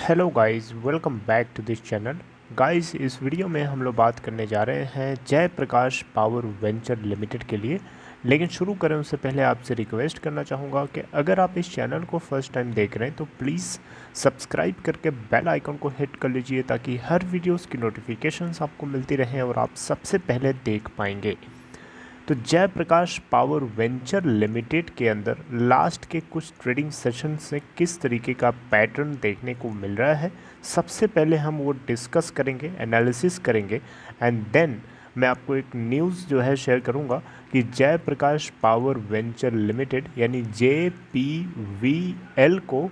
Hello guys, welcome back to this channel. Guys, इस वीडियो में हम लोग बात करने जा रहे हैं जयप्रकाश पावर वेंचर लिमिटेड के लिए। लेकिन शुरू करें उससे पहले आपसे रिक्वेस्ट करना चाहूँगा कि अगर आप इस चैनल को फर्स्ट टाइम देख रहे हैं तो प्लीज़ सब्सक्राइब करके बेल आइकन को हिट कर लीजिए ताकि हर वीडियोस की नोटिफिकेशंस आपको मिलती रहें और आप सबसे पहले देख पाएंगे। तो जयप्रकाश पावर वेंचर लिमिटेड के अंदर लास्ट के कुछ ट्रेडिंग सेशन से किस तरीके का पैटर्न देखने को मिल रहा है, सबसे पहले हम वो डिस्कस करेंगे, एनालिसिस करेंगे एंड देन मैं आपको एक न्यूज़ जो है शेयर करूंगा कि जयप्रकाश पावर वेंचर लिमिटेड यानी JPVL को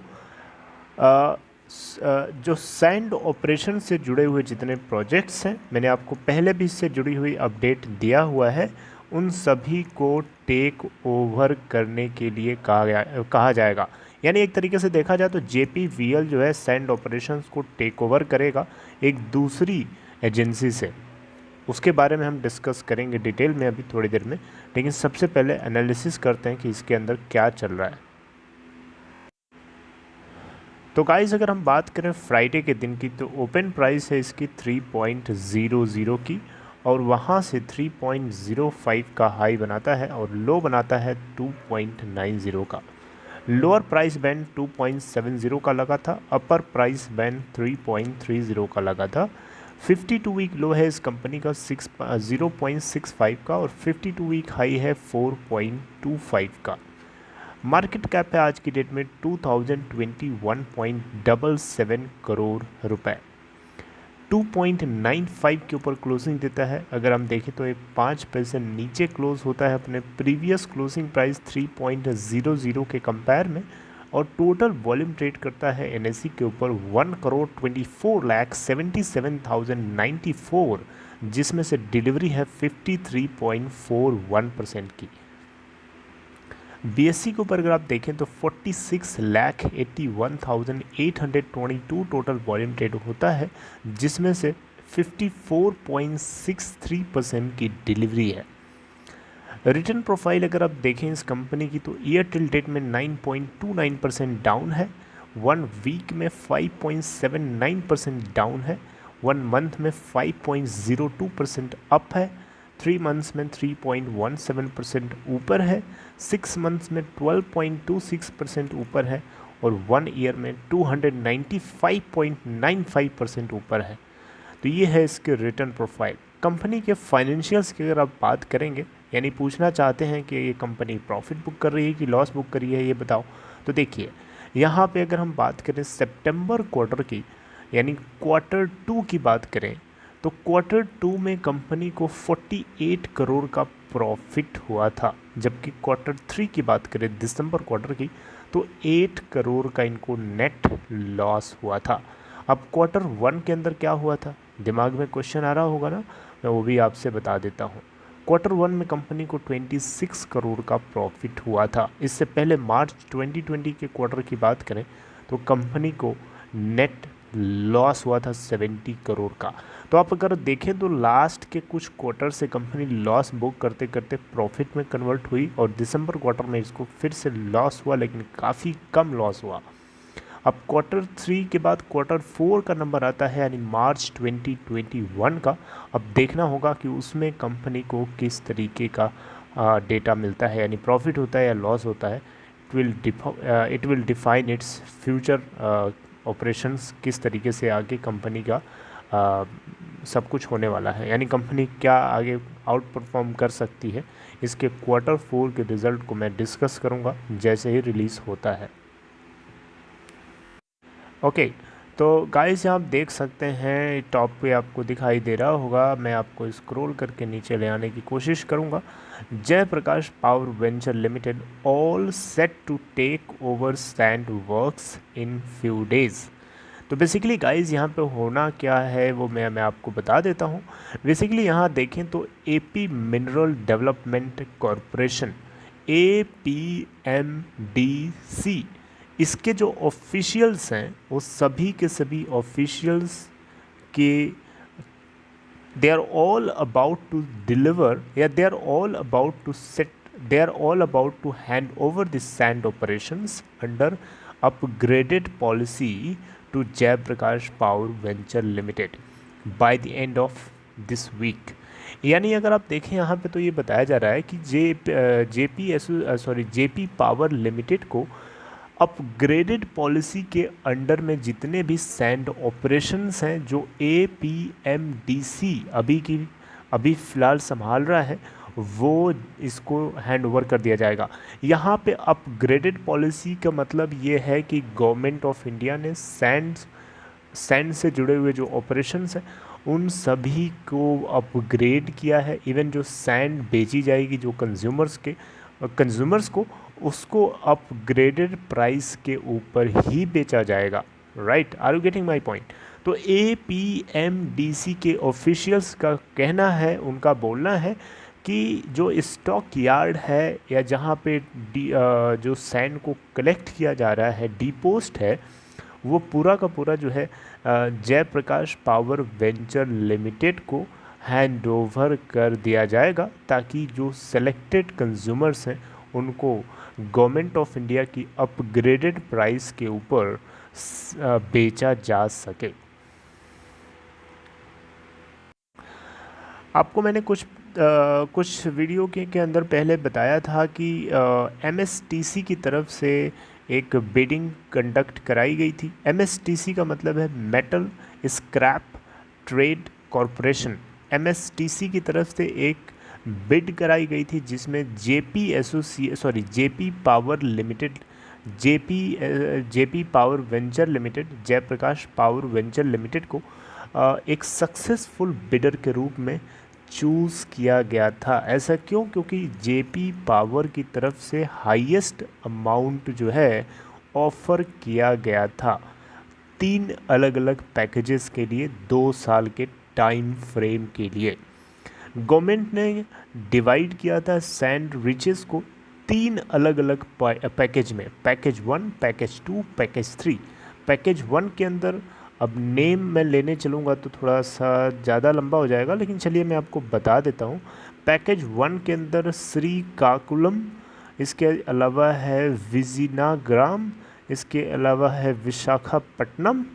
जो सैंड ऑपरेशन से जुड़े हुए जितने प्रोजेक्ट्स हैं, मैंने आपको पहले भी इससे जुड़ी हुई अपडेट दिया हुआ है, उन सभी को टेक ओवर करने के लिए कहा जाएगा। यानी एक तरीके से देखा जाए तो JPVL जो है सैंड ऑपरेशंस को टेक ओवर करेगा एक दूसरी एजेंसी से। उसके बारे में हम डिस्कस करेंगे डिटेल में अभी थोड़ी देर में, लेकिन सबसे पहले एनालिसिस करते हैं कि इसके अंदर क्या चल रहा है। तो गाइस, अगर हम बात करें फ्राइडे के दिन की तो ओपन प्राइस है इसकी 3.00 की और वहाँ से 3.05 का हाई बनाता है और लो बनाता है 2.90 का। लोअर प्राइस बैंड 2.70 का लगा था, अपर प्राइस बैंड 3.30 का लगा था। 52 वीक लो है इस कंपनी का 0.65 का और 52 वीक हाई है 4.25 का। मार्केट कैप है आज की डेट में 2021.77 करोड़ रुपए। 2.95 के ऊपर क्लोजिंग देता है। अगर हम देखें तो ये 5 पैसे नीचे क्लोज होता है अपने प्रीवियस क्लोजिंग प्राइस 3.00 के कंपेयर में और टोटल वॉल्यूम ट्रेड करता है NSE के ऊपर 1,24,77,094, जिसमें से डिलीवरी है 53.41% की। BSE के ऊपर अगर आप देखें तो 46,81,822 टोटल वॉल्यूम ट्रेड होता है, जिसमें से 54.63% की डिलीवरी है। रिटर्न प्रोफाइल अगर आप देखें इस कंपनी की तो ईयर टिल डेट में 9.29% डाउन है, 1 वीक में 5.79% डाउन है, 1 मंथ में 5.02% अप है, 3 मंथ्स में 3.17% ऊपर है, 6 मंथ्स में 12.26% ऊपर है और 1 ईयर में 295.95% ऊपर है। तो ये है इसके रिटर्न प्रोफाइल। कंपनी के फाइनेंशियल्स की अगर आप बात करेंगे, यानी पूछना चाहते हैं कि ये कंपनी प्रॉफिट बुक कर रही है कि लॉस बुक कर रही है, ये बताओ। तो देखिए, यहाँ पे अगर हम बात करें सितंबर क्वार्टर की, यानी क्वार्टर 2 की बात करें तो क्वार्टर 2 में कंपनी को 48 करोड़ का प्रॉफिट हुआ था, जबकि क्वार्टर 3 की बात करें दिसंबर क्वार्टर की तो 8 करोड़ का इनको नेट लॉस हुआ था। अब क्वार्टर 1 के अंदर क्या हुआ था, दिमाग में क्वेश्चन आ रहा होगा ना, मैं वो भी आपसे बता देता हूँ। क्वार्टर 1 में कंपनी को 26 करोड़ का प्रॉफिट हुआ था। इससे पहले मार्च 2020 के क्वार्टर की बात करें तो कंपनी को नेट लॉस हुआ था 70 करोड़ का। तो आप अगर देखें तो लास्ट के कुछ क्वार्टर से कंपनी लॉस बुक करते करते प्रॉफिट में कन्वर्ट हुई और दिसंबर क्वार्टर में इसको फिर से लॉस हुआ, लेकिन काफ़ी कम लॉस हुआ। अब क्वार्टर 3 के बाद क्वार्टर 4 का नंबर आता है, यानी मार्च 2021 का। अब देखना होगा कि उसमें कंपनी को किस तरीके का डेटा मिलता है, यानी प्रॉफिट होता है या लॉस होता है। It will define its future operations, किस तरीके से आगे कंपनी का सब कुछ होने वाला है, यानी कंपनी क्या आगे आउट परफॉर्म कर सकती है। इसके क्वार्टर 4 के रिज़ल्ट को मैं डिस्कस करूंगा जैसे ही रिलीज़ होता है। ओके, तो गाइस यहाँ आप देख सकते हैं टॉप पे आपको दिखाई दे रहा होगा, मैं आपको स्क्रॉल करके नीचे ले आने की कोशिश करूँगा। Jaiprakash power venture limited all set to take over sand works in few days. तो बेसिकली गाइस यहाँ पे होना क्या है वो मैं आपको बता देता हूँ। बेसिकली यहाँ देखें तो AP mineral development corporation APMDC, इसके जो ऑफिशियल्स हैं वो सभी के सभी ऑफिशियल्स के they are all about to deliver या they are all about to set they are all about to hand over the sand operations under upgraded policy to Jaiprakash power venture limited by the end of this week. यानी अगर आप देखें यहाँ पे तो ये बताया जा रहा है कि जेपी पावर लिमिटेड को अपग्रेडेड पॉलिसी के अंडर में जितने भी सैंड ऑपरेशंस हैं जो APMDC अभी फ़िलहाल संभाल रहा है वो इसको हैंड ओवर कर दिया जाएगा। यहाँ पे अपग्रेडेड पॉलिसी का मतलब ये है कि गवर्नमेंट ऑफ इंडिया ने सैंड से जुड़े हुए जो ऑपरेशंस हैं उन सभी को अपग्रेड किया है। इवन जो सैंड बेची जाएगी जो कंज्यूमर्स को उसको अपग्रेडेड प्राइस के ऊपर ही बेचा जाएगा। Right, are you getting my point? तो APMDC के ऑफिशियल्स का कहना है, उनका बोलना है कि जो स्टॉक यार्ड है या जहाँ पे जो सैंड को कलेक्ट किया जा रहा है, डिपोस्ट है, वो पूरा का पूरा जो है जयप्रकाश पावर वेंचर लिमिटेड को हैंड ओवर कर दिया जाएगा ताकि जो सेलेक्टेड कंज्यूमर्स हैं उनको गवर्नमेंट ऑफ इंडिया की अपग्रेडेड प्राइस के ऊपर बेचा जा सके। आपको मैंने कुछ वीडियो के अंदर पहले बताया था कि MSTC की तरफ से एक बिडिंग कंडक्ट कराई गई थी। MSTC का मतलब है metal scrap trade corporation. MSTC की तरफ से एक बिड कराई गई थी जिसमें JP power limited, JP power venture limited, Jaiprakash power venture limited को एक सक्सेसफुल बिडर के रूप में चूज़ किया गया था। ऐसा क्यों? क्योंकि जेपी पावर की तरफ से हाईएस्ट अमाउंट जो है ऑफ़र किया गया था 3 अलग अलग पैकेजेस के लिए 2 साल के टाइम फ्रेम के लिए। गवर्नमेंट ने डिवाइड किया था सैंड रिचेस को 3 अलग अलग पैकेज में, पैकेज 1, पैकेज 2, पैकेज 3। पैकेज 1 के अंदर अब नेम मैं लेने चलूँगा तो थोड़ा सा ज़्यादा लंबा हो जाएगा, लेकिन चलिए मैं आपको बता देता हूँ। पैकेज 1 के अंदर श्रीकाकुलम, इसके अलावा है विजिनाग्राम, इसके अलावा है विशाखापट्टनम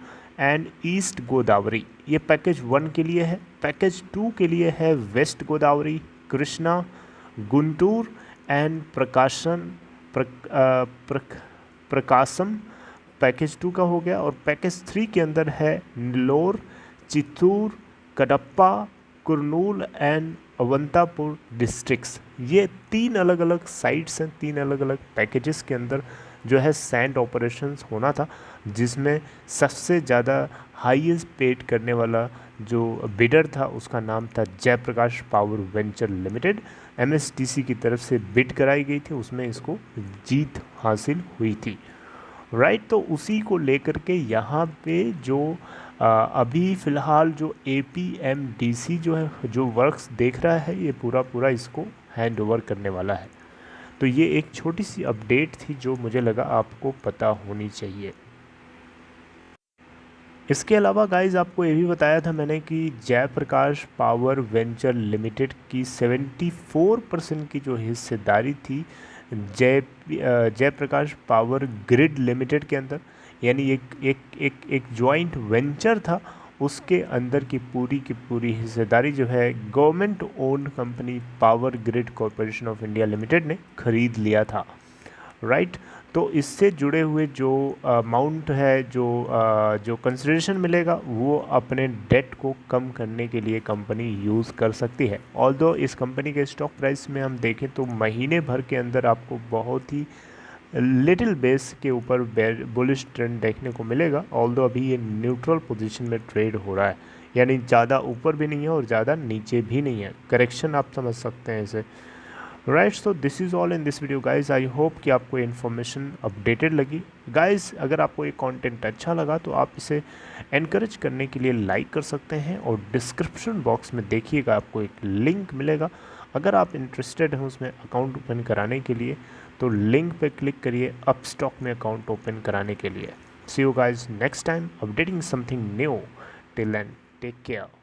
एंड ईस्ट गोदावरी। ये पैकेज 1 के लिए है। पैकेज 2 के लिए है West Godavari, Krishna, Guntur and Prakasam package 2 का हो गया। और पैकेज 3 के अंदर है नेल्लोर, चित्तूर, कडप्पा, कुरनूल एंड अवंतापुर डिस्ट्रिक्ट्स। ये 3 अलग अलग साइट्स हैं, 3 अलग अलग पैकेजेस के अंदर जो है सैंड ऑपरेशंस होना था, जिसमें सबसे ज़्यादा हाईएस्ट पेड करने वाला जो बिडर था उसका नाम था Jaiprakash power venture limited. MSTC की तरफ से बिड कराई गई थी, उसमें इसको जीत हासिल हुई थी। राइट, तो उसी को लेकर के यहाँ पे जो अभी फ़िलहाल जो APMDC जो है जो वर्क्स देख रहा है ये पूरा इसको हैंड ओवर करने वाला है। तो ये एक छोटी सी अपडेट थी जो मुझे लगा आपको पता होनी चाहिए। इसके अलावा गाइज आपको ये भी बताया था मैंने कि जयप्रकाश पावर वेंचर लिमिटेड की 74% की जो हिस्सेदारी थी जयप्रकाश पावर ग्रिड लिमिटेड के अंदर, यानी एक जॉइंट वेंचर था, उसके अंदर की पूरी हिस्सेदारी जो है government owned company power grid corporation of India limited ने खरीद लिया था। राइट, तो इससे जुड़े हुए जो अमाउंट है, जो कंसिडरेशन मिलेगा वो अपने डेट को कम करने के लिए कंपनी यूज़ कर सकती है। ऑल्दो इस कंपनी के स्टॉक प्राइस में हम देखें तो महीने भर के अंदर आपको बहुत ही लिटिल बेस के ऊपर बुलिश ट्रेंड देखने को मिलेगा। ऑल्दो अभी ये न्यूट्रल पोजीशन में ट्रेड हो रहा है, यानी ज़्यादा ऊपर भी नहीं है और ज़्यादा नीचे भी नहीं है, करेक्शन आप समझ सकते हैं इसे। Right, so this is all in this video guys. I hope कि आपको इन्फॉर्मेशन अपडेटेड लगी। गाइज अगर आपको ये कंटेंट अच्छा लगा तो आप इसे एनकरेज करने के लिए लाइक कर सकते हैं, और डिस्क्रिप्शन बॉक्स में देखिएगा आपको एक लिंक मिलेगा। अगर आप इंटरेस्टेड हैं उसमें अकाउंट ओपन कराने के लिए तो लिंक पे क्लिक करिए अपस्टॉक में अकाउंट ओपन कराने के लिए। See you guys next time updating something new. Till then take care.